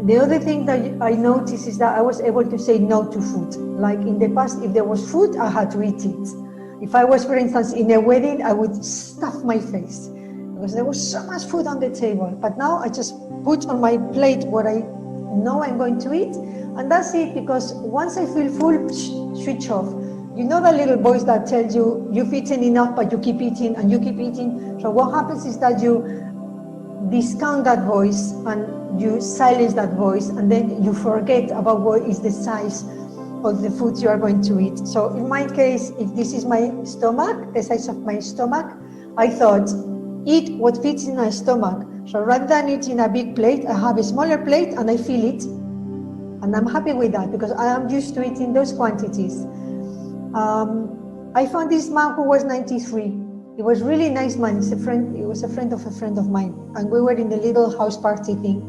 The other thing that I noticed is that I was able to say no to food. Like in the past, if there was food, I had to eat it. If I was, for instance, in a wedding, I would stuff my face because there was so much food on the table. But now I just put on my plate what I know I'm going to eat, and that's it. Because once I feel full, switch off. You know the little voice that tells you you've eaten enough, but you keep eating and you keep eating. So what happens is that you discount that voice and you silence that voice, and then you forget about what is the size of the food you are going to eat. So in my case, if this is my stomach, the size of my stomach, I thought, eat what fits in my stomach. So rather than eating a big plate, I have a smaller plate and I feel it. And I'm happy with that because I am used to eating those quantities. I found this man who was 93. He was really nice man. He was a friend of a friend of mine. And we were in a little house party thing.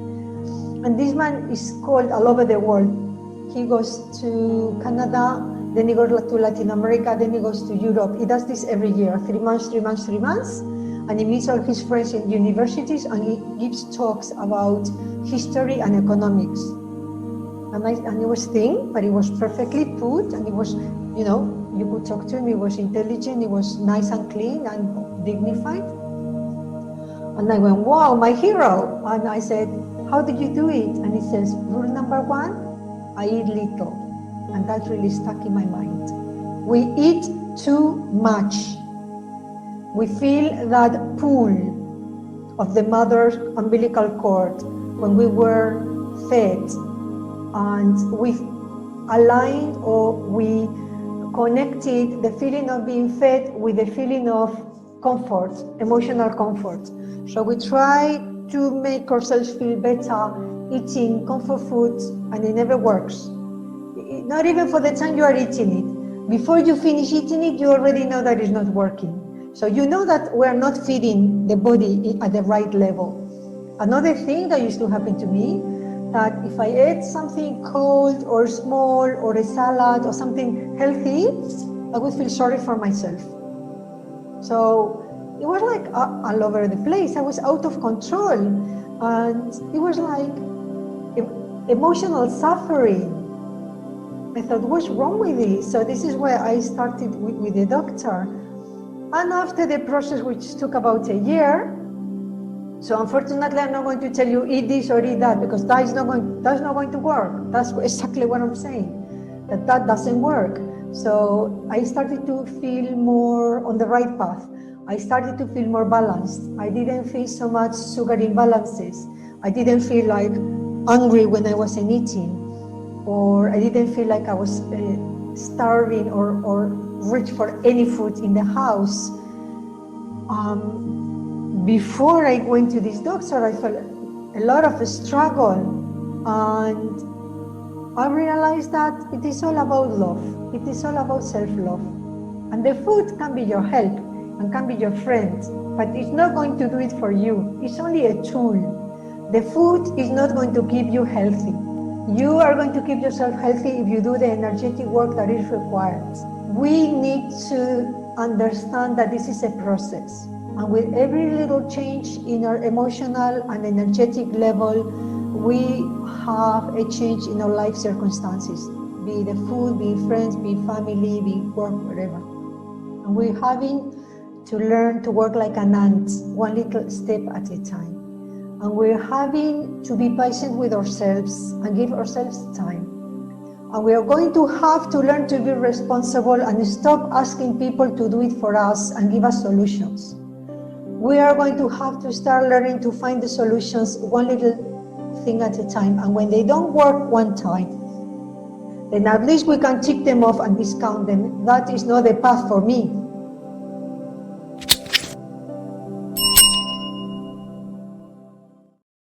And this man is called all over the world. He goes to Canada, then he goes to Latin America, then he goes to Europe. He does this every year, 3 months, 3 months, 3 months. And he meets all his friends in universities and he gives talks about history and economics. And he was thin, but he was perfectly put, and he was, you know, you could talk to him, he was intelligent, he was nice and clean and dignified. And I went, wow, my hero. And I said, how did you do it? And he says, rule number 1, I eat little. And that really stuck in my mind. We eat too much. We feel that pull of the mother's umbilical cord when we were fed, and we aligned or we connected the feeling of being fed with the feeling of comfort, emotional comfort. So we try to make ourselves feel better eating comfort foods, and it never works. Not even for the time you are eating it. Before you finish eating it, you already know that it's not working. So you know that we're not feeding the body at the right level. Another thing that used to happen to me, that if I ate something cold or small or a salad or something healthy, I would feel sorry for myself. So it was like all over the place. I was out of control, and it was like emotional suffering. I thought, what's wrong with this? So this is where I started with the doctor. And after the process, which took about a year, so unfortunately, I'm not going to tell you eat this or eat that, because that's not going to work. That's exactly what I'm saying, that doesn't work. So I started to feel more on the right path. I started to feel more balanced. I didn't feel so much sugar imbalances. I didn't feel like hungry when I wasn't eating, or I didn't feel like I was starving or rich for any food in the house. Before I went to this doctor, I felt a lot of struggle, and I realized that it is all about love. It is all about self-love. And the food can be your help and can be your friend, but it's not going to do it for you. It's only a tool. The food is not going to keep you healthy. You are going to keep yourself healthy if you do the energetic work that is required. We need to understand that this is a process. And with every little change in our emotional and energetic level, we have a change in our life circumstances, be it food, be it friends, be it family, be it work, whatever. And we're having to learn to work like an ant, one little step at a time. And we're having to be patient with ourselves and give ourselves time. And we are going to have to learn to be responsible and stop asking people to do it for us and give us solutions. We are going to have to start learning to find the solutions one little thing at a time. And when they don't work one time, then at least we can tick them off and discount them. That is not the path for me.